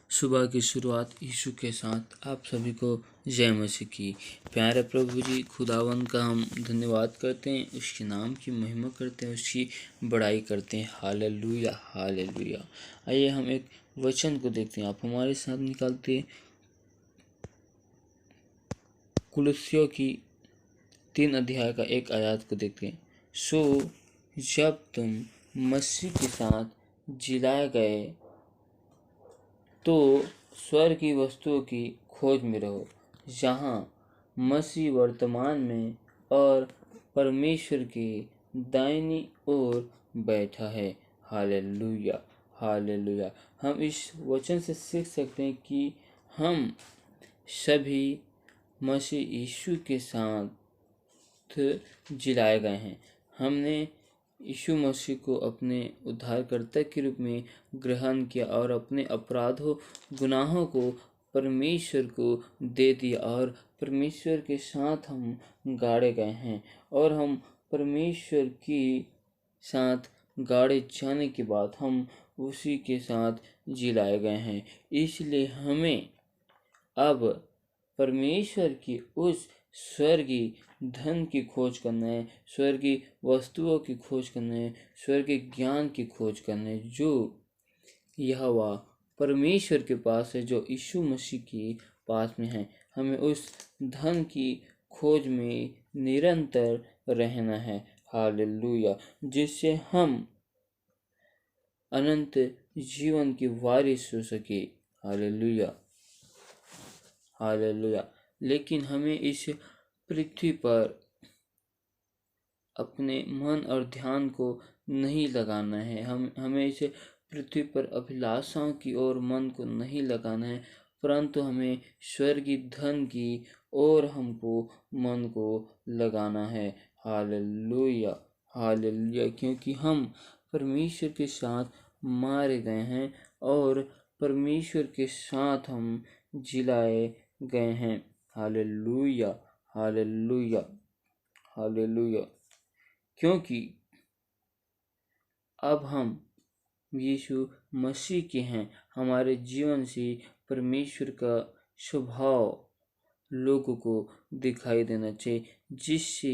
सुबह की शुरुआत यीशु के साथ आप सभी को जय मसीह की। प्यारे प्रभु जी, खुदावन का हम धन्यवाद करते हैं, उसके नाम की महिमा करते हैं, उसकी बड़ाई करते हैं। Hallelujah hallelujah. आइए हम एक वचन को देखते हैं। आप हमारे साथ निकालते हैं कुलुस्सियों की 3 अध्याय का 1 आयत को देखते हैं। सो जब तुम मसीह के साथ जिलाए गए तो स्वर्ग की वस्तुओं की खोज में रहो, जहाँ मसीह वर्तमान में और परमेश्वर के दाहिनी ओर बैठा है। Hallelujah hallelujah. हम इस वचन से सीख सकते हैं कि हम सभी मसीह यीशु के साथ जिलाए गए हैं। हमने यीशु मसीह को अपने उद्धारकर्ता के रूप में ग्रहण किया और अपने अपराधों गुनाहों को परमेश्वर को दे दिया और परमेश्वर के साथ हम गाड़े गए हैं और हम परमेश्वर के साथ गाड़े जाने के बाद हम उसी के साथ जिलाए गए हैं। इसलिए हमें अब परमेश्वर की उस स्वर्गीय धन की खोज करना है, स्वर्गीय वस्तुओं की खोज करना है, स्वर्गीय ज्ञान की खोज करना है, जो यहोवा परमेश्वर के पास है, जो यीशु मसीह के पास में है। हमें उस धन की खोज में निरंतर रहना है। हालेलुया। जिससे हम अनंत जीवन की वारिस हो सके। Hallelujah hallelujah. लेकिन हमें इस पृथ्वी पर अपने मन और ध्यान को नहीं लगाना है। हमें इस पृथ्वी पर अभिलाषाओं की ओर मन को नहीं लगाना है, परंतु हमें स्वर्गीय धन की ओर हमको मन को लगाना है। Hallelujah hallelujah. क्योंकि हम परमेश्वर के साथ मारे गए हैं और परमेश्वर के साथ हम जिलाए गए हैं। Hallelujah hallelujah hallelujah. क्योंकि अब हम यीशु मसीह के हैं। हमारे जीवन से परमेश्वर का स्वभाव लोगों को दिखाई देना चाहिए, जिससे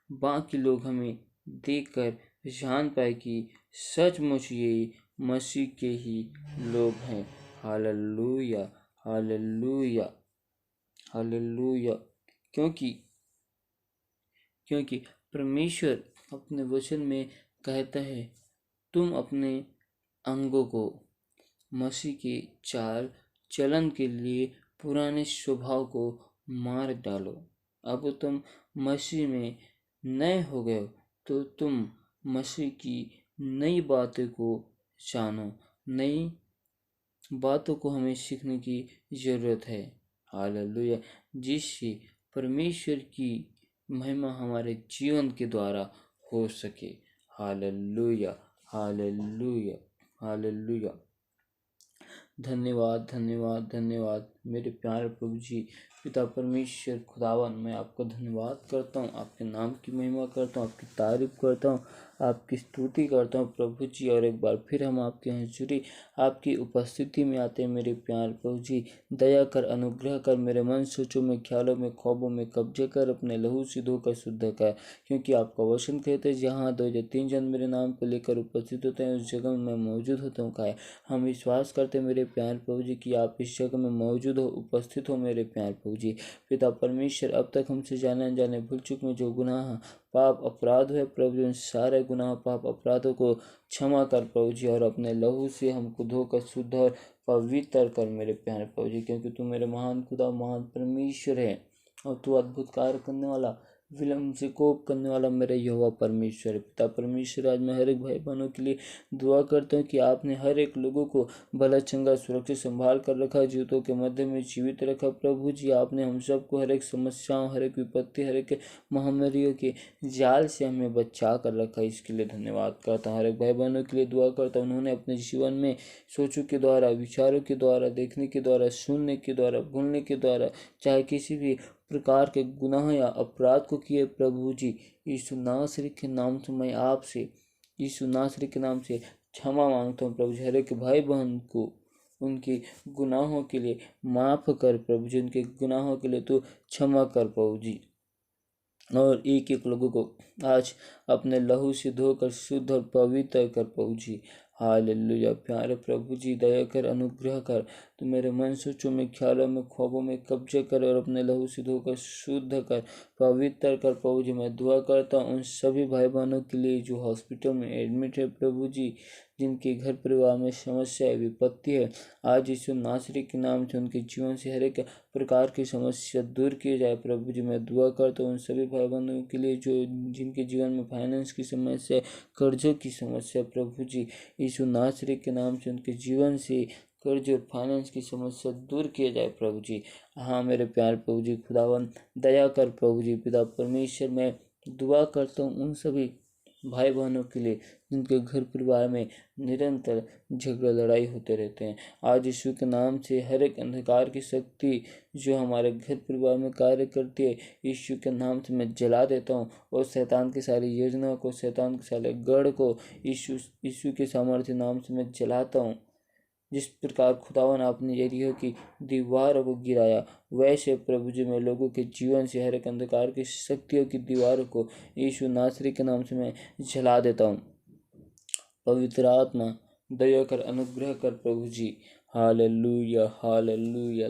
बाकी लोग हमें देखकर जान पाए कि सचमुच ये मसीह के ही लोग हैं। Hallelujah hallelujah hallelujah. क्योंकि परमेश्वर अपने वचन में कहता है, तुम अपने अंगों को मसीह के चाल चलन के लिए पुराने स्वभाव को मार डालो। अब तुम मसीह में नए हो गए हो, तो तुम मसीह की नई बातों को जानो। नई बातों को हमें सीखने की ज़रूरत है। हालेलुया। जिससे परमेश्वर की महिमा हमारे जीवन के द्वारा हो सके। Hallelujah hallelujah hallelujah. धन्यवाद धन्यवाद धन्यवाद मेरे प्यारे प्रभु जी, पिता परमेश्वर खुदावन, मैं आपका धन्यवाद करता हूँ, आपके नाम की महिमा करता हूँ, आपकी तारीफ करता हूँ, आपकी स्तुति करता हूँ प्रभु जी। और एक बार फिर हम आपके हजूरी, आपकी उपस्थिति में आते हैं। मेरे प्यारे प्रभु जी, दया कर, अनुग्रह कर, मेरे मन सोचों में, ख्यालों में, ख्वाबों में कब्जे कर, अपने लहू से धोकर शुद्ध कर। क्योंकि आपका वचन कहते हैं, जहाँ 2 या 3 जन मेरे नाम को लेकर उपस्थित होते हैं, उस जगह में मैं मौजूद होता हूँ। कहा हम विश्वास करते हैं मेरे प्यारे प्रभु जी कि आप इस जगह में मौजूद हो, उपस्थित हो मेरे प्यारे प्रभु जी। पिता परमेश्वर, अब तक हमसे जाने अनजाने भूल चूक में जो गुनाह पाप अपराध है प्रभु जी, उन सारे गुनाह पाप अपराधों को क्षमा कर प्रभु जी, और अपने लहू से हमको धोकर शुद्ध और पवित्र कर मेरे प्यारे प्रभु जी। क्योंकि तू मेरे महान खुदा, महान परमेश्वर है, और तू अद्भुत कार्य करने वाला, विलम्ब से कोप करने वाला मेरे यहोवा परमेश्वर है। पिता परमेश्वर, आज मैं हर एक भाई बहनों के लिए दुआ करता हूँ कि आपने हर एक लोगों को भला चंगा सुरक्षित संभाल कर रखा, जीवितों के मध्य में जीवित रखा प्रभु जी। आपने हम सबको हर एक समस्याओं, हर एक विपत्ति, हर एक महामारियों के जाल से हमें बचा कर रखा, इसके लिए धन्यवाद करता हूँ। हर एक भाई बहनों के लिए दुआ करता हूँ, उन्होंने अपने जीवन में सोचों के द्वारा, विचारों के द्वारा, देखने के द्वारा, सुनने के द्वारा, भूलने के द्वारा, चाहे किसी भी प्रकार के गुनाह या अपराध को किए प्रभु जी, यीशु नासरी के नाम से मैं आपसे, यीशु नासरी के नाम से क्षमा मांगता हूँ प्रभु जी। हर एक भाई बहन को उनके गुनाहों के लिए माफ़ कर प्रभु जी, उनके गुनाहों के लिए तू क्षमा कर प्रभु जी। और एक एक लोगों को आज अपने लहू से धोकर शुद्ध और पवित्र कर प्रभु जी। हालेलुया। प्यारे प्रभु जी, दया कर, अनुग्रह कर, तो मेरे मन सोचों में, ख्यालों में, ख्वाबों में कब्जे कर और अपने लहू से धोकर शुद्ध कर, पवित्र कर प्रभु जी। मैं दुआ करता हूँ उन सभी भाई बहनों के लिए जो हॉस्पिटल में एडमिट है प्रभु जी, जिनके घर परिवार में समस्या है, विपत्ति है, आज यीशु नासरी के नाम से उनके जीवन से हर एक प्रकार की समस्या दूर की जाए प्रभु जी। मैं दुआ करता हूँ उन सभी भाई बहनों के लिए जो जिनके जीवन में फाइनेंस की समस्या, कर्जों की समस्या प्रभु जी, यीशु नासरी के नाम से उनके जीवन से कर्ज और फाइनेंस की समस्या दूर किया जाए प्रभु जी। हाँ मेरे प्यार प्रभु जी, खुदावन दया कर प्रभु जी। पिता परमेश्वर, मैं दुआ करता हूँ उन सभी भाई बहनों के लिए जिनके घर परिवार में निरंतर झगड़ा लड़ाई होते रहते हैं। आज यीशु के नाम से हर एक अंधकार की शक्ति जो हमारे घर परिवार में कार्य करती है, यीशु के नाम से मैं जला देता हूँ। और शैतान की सारी योजना को, शैतान के सारे गढ़ को यीशु के सामर्थ्य नाम से मैं जलाता हूँ। जिस प्रकार खुदावन आपने यरीहो की दीवारों को गिराया, वैसे प्रभु जी मैं लोगों के जीवन से हर एक अंधकार की शक्तियों की दीवारों को यीशु नासरी के नाम से मैं जला देता हूँ। पवित्र आत्मा दया कर, अनुग्रह कर प्रभु जी। Hallelujah, hallelujah.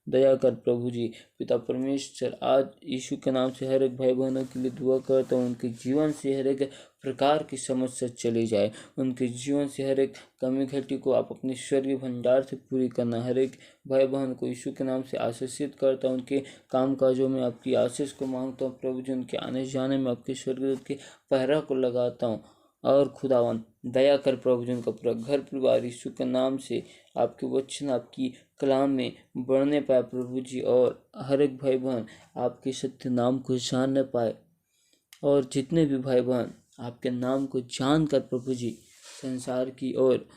दया कर प्रभु जी। पिता परमेश्वर, आज यीशु के नाम से हर एक भाई बहनों के लिए दुआ करता हूँ, उनके जीवन से हर एक प्रकार की समस्या चली जाए, उनके जीवन से हर एक कमी घटी को आप अपने स्वर्गीय भंडार से पूरी करना। हर एक भाई बहन को यीशु के नाम से आशीषित करता हूँ, उनके काम काजों में आपकी आशीष को मांगता हूँ प्रभु जी, उनके आने जाने में आपके स्वर्गदूत के पहरा को लगाता हूँ। और खुदावन दया कर प्रभु जी, उनका पूरा घर परिवार यीशु के नाम से आपके वचन, आपकी कलाम में बढ़ने पाए प्रभु जी, और हर एक भाई बहन आपके सत्य नाम को जानने पाए। और जितने भी भाई बहन आपके नाम को जानकर प्रभु जी संसार की ओर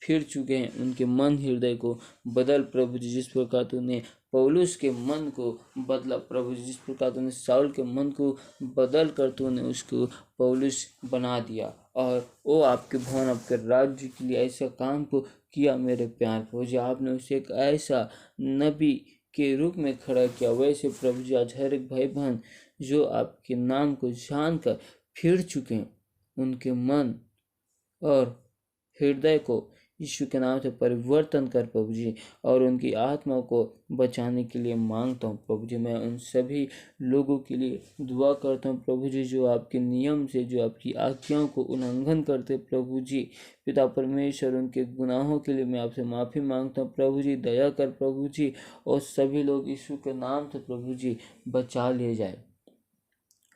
फिर चुके हैं, उनके मन हृदय को बदल प्रभु जी। जिस प्रकार तूने पौलुस के मन को बदला प्रभु जी, जिस प्रकार तूने साउल के मन को बदल कर तूने उसको पौलुस बना दिया, और वो आपके भवन, आपके राज्य के लिए ऐसा काम को किया मेरे प्यार प्रभु जी। आपने उसे एक ऐसा नबी के रूप में खड़ा किया। वैसे प्रभु जी आज हर एक भाई बहन जो आपके नाम को जानकर फिर चुके हैं, उनके मन और हृदय को यीशु के नाम से परिवर्तन कर प्रभु जी, और उनकी आत्मा को बचाने के लिए मांगता हूँ प्रभु जी। मैं उन सभी लोगों के लिए दुआ करता हूँ प्रभु जी जो आपके नियम से, जो आपकी आज्ञाओं को उल्लंघन करते प्रभु जी। पिता परमेश्वर, उनके गुनाहों के लिए मैं आपसे माफ़ी मांगता हूँ प्रभु जी। दया कर प्रभु जी, और सभी लोग यीशु के नाम से प्रभु जी बचा लिए जाए।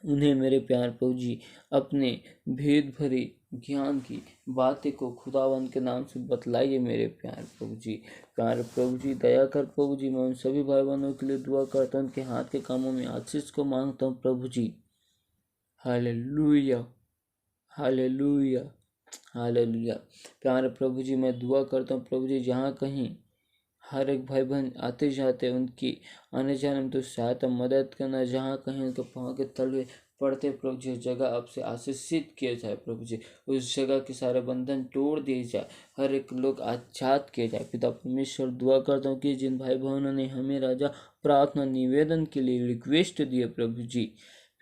उन्हें मेरे प्यार प्रभु जी अपने भेद भरे ज्ञान की बातें को खुदावन के नाम से बतलाइए मेरे प्यार प्रभु जी। प्यार प्रभु जी दया कर प्रभु जी। मैं उन सभी भाई बहनों के लिए दुआ करता हूँ, उनके हाथ के कामों में आशीष को मांगता हूँ प्रभु जी। Hallelujah, hallelujah, hallelujah. प्यार प्रभु जी मैं दुआ करता हूँ प्रभु जी, जहाँ कहीं हर एक भाई बहन आते जाते उनकी आने जाने में तो सहायता मदद करना। जहाँ कहीं उनके पाँव के तलवे पड़ते प्रभु जी, जगह आपसे आशीषित किया जाए प्रभु जी। उस जगह के सारे बंधन तोड़ दिए जाए, हर एक लोग आजाद किए जाए। पिता परमेश्वर, दुआ करता हूँ कि जिन भाई बहनों ने हमें राजा प्रार्थना निवेदन के लिए रिक्वेस्ट दिए प्रभु जी,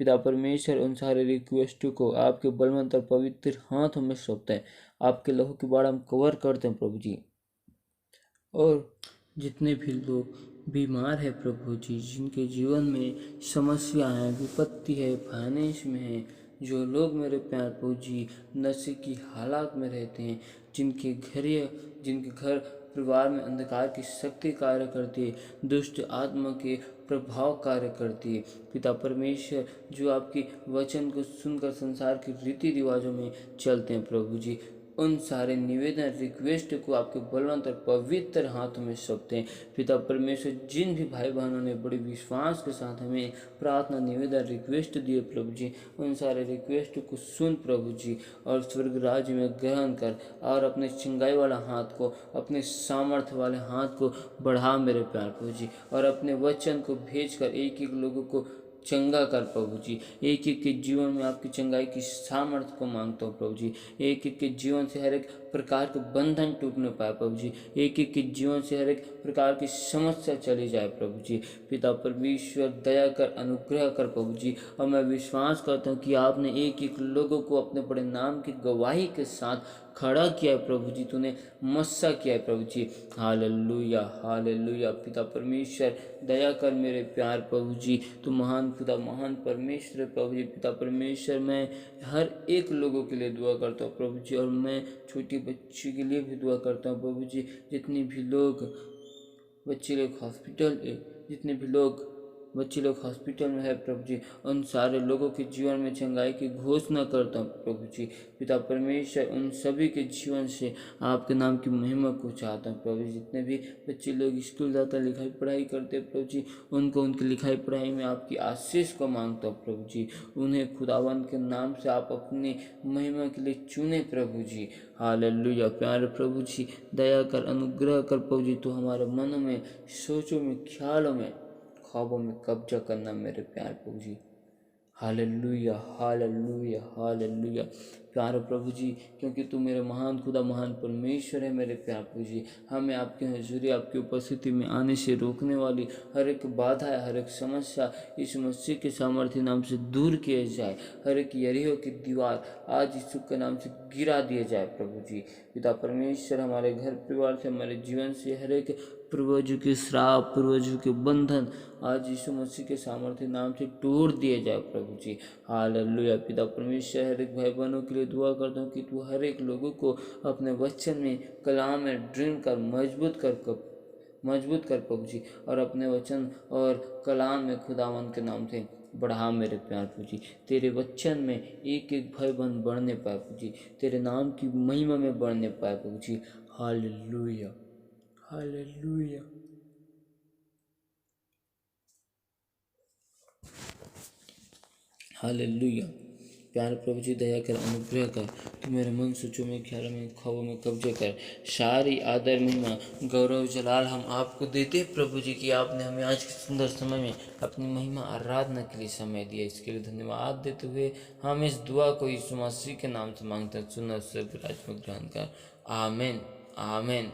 पिता परमेश्वर उन सारे रिक्वेस्ट को आपके बलवंत और पवित्र हाथों में सौंपते हैं। आपके लहू के बाढ़ हम कवर करते हैं प्रभु जी। और जितने भी लोग बीमार है प्रभु जी, जिनके जीवन में समस्या है, विपत्ति है, फाइनेंस में है, जो लोग मेरे प्यार प्रभु जी नशे की हालात में रहते हैं, जिनके घर परिवार में अंधकार की शक्ति कार्य करती है, दुष्ट आत्मा के प्रभाव कार्य करती है। पिता परमेश्वर, जो आपके वचन को सुनकर संसार के रीति रिवाजों में चलते हैं प्रभु जी, उन सारे निवेदन रिक्वेस्ट को आपके बलवंत और पवित्र हाथों में सौंपते हैं। पिता परमेश्वर, जिन भी भाई बहनों ने बड़े विश्वास के साथ हमें प्रार्थना निवेदन रिक्वेस्ट दिए प्रभु जी, उन सारे रिक्वेस्ट को सुन प्रभु जी, और स्वर्ग राज्य में ग्रहण कर, और अपने चिंगाई वाला हाथ को, अपने सामर्थ्य वाले हाथ को बढ़ा मेरे प्यार प्रभु जी, और अपने वचन को भेज कर एक एक लोगों को चंगा कर प्रभु जी। एक एक के जीवन में आपकी चंगाई की सामर्थ्य को मांगता हूँ प्रभु जी। एक एक के जीवन से हर एक प्रकार के बंधन टूट न पाए प्रभु जी। एक एक के जीवन से हर एक प्रकार की समस्या चली जाए प्रभु जी। पिता परमेश्वर दया कर, अनुग्रह कर प्रभु जी। और मैं विश्वास करता हूँ कि आपने एक एक लोगों को अपने बड़े नाम की गवाही के साथ खड़ा किया है प्रभु जी, तूने मस्सा किया है प्रभु जी। Hallelujah hallelujah. पिता परमेश्वर दया कर मेरे प्यार प्रभु जी, तू महान खुदा महान परमेश्वर है प्रभु जी। पिता परमेश्वर मैं हर एक लोगों के लिए दुआ करता हूँ प्रभु जी, और मैं छोटी बच्ची के लिए भी दुआ करता हूँ प्रभु जी। जितने भी लोग बच्चे लोग हॉस्पिटल जितने भी लोग बच्चे लोग हॉस्पिटल में है प्रभु जी, उन सारे लोगों के जीवन में चंगाई की घोषणा करता हूँ प्रभु जी। पिता परमेश्वर उन सभी के जीवन से आपके नाम की महिमा को चाहता हूँ प्रभु जी। जितने भी बच्चे लोग स्कूल जाता लिखाई पढ़ाई करते हैं प्रभु जी, उनको उनकी लिखाई पढ़ाई में आपकी आशीष को मांगता हूँ प्रभु जी। उन्हें खुदावंत के नाम से आप अपनी महिमा के लिए चुने प्रभु जी। हालेलुया। प्यारे प्रभु जी दया कर, अनुग्रह कर प्रभु जी। तो हमारे मनों में, सोचों में, ख्यालों में, ख्वाबों में कब्जा करना मेरे प्यारे प्रभु जी। Hallelujah hallelujah hallelujah. प्यारे प्रभु जी, क्योंकि तू मेरे महान खुदा महान परमेश्वर है मेरे प्यारे प्रभु जी। हमें आपके हजूरी आपकी उपस्थिति में आने से रोकने वाली हर एक बाधा, हर एक समस्या यीशु मसीह के सामर्थ्य नाम से दूर किए जाए। हर एक यरीहो की दीवार आज यीशु के नाम से गिरा दिए जाए प्रभु जी। पिता परमेश्वर हमारे घर परिवार से, हमारे जीवन से हर एक पूर्वजों के श्राप, पूर्वजों के बंधन आज यीशु मसीह के सामर्थ्य नाम से तोड़ दिए जाए प्रभु जी। हालेलुया। पिता परमेश्वर हर एक भाई बहनों के लिए दुआ करता हूँ कि तू हर एक लोगों को अपने वचन में, कलाम में ड्रिल कर, मजबूत कर प्रभु जी, और अपने वचन और कलाम में खुदावंत के नाम से बढ़ा मेरे प्यार प्रभु जी। तेरे वचन में एक एक भाई बहन बढ़ने पाए प्रभु जी, तेरे नाम की महिमा में बढ़ने पाए प्रभु जी। Hallelujah hallelujah. हालेलुया। प्यारे प्रभु जी दया कर, अनुग्रह कर, तू मेरे मन, सोचों में, ख्यालों में, ख्वाबों में कब्जे कर। सारी आदर, महिमा, गौरव, जलाल हम आपको देते प्रभु जी कि आपने हमें आज के सुंदर समय में अपनी महिमा आराधना के लिए समय दिया। इसके लिए धन्यवाद देते हुए हम इस दुआ को यीशु मसीह के नाम से मांगते हैं। सुनो सब राज में ग्रहण कर। आमीन आमीन।